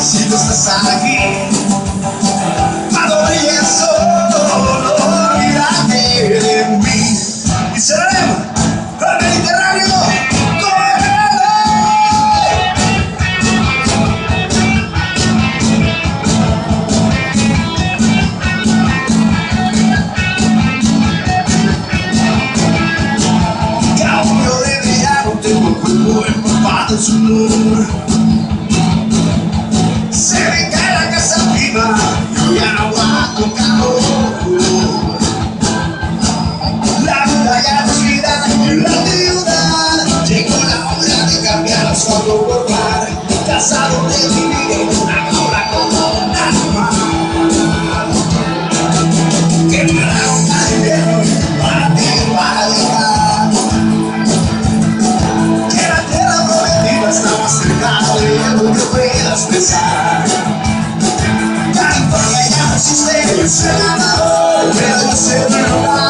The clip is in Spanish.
Si tú estás aquí, cuando brille el sol, olvídate de mí. Y seremos el Mediterráneo corriendo. Cambio de verano, tengo el cuerpo empapado en sudor. Se me cae la casa arriba, yo ya no aguanto calor. La vida ya no es vida, la ciudad. Llegó la hora de cambiar su algo por par. Cansado de vivir en una jaula como un animal. Que para un invierno y para ti para dejar. Que la tierra prometida está más cerca de lo que puedas pensar. California ya no existe, es el ganador, pero yo sé de verdad.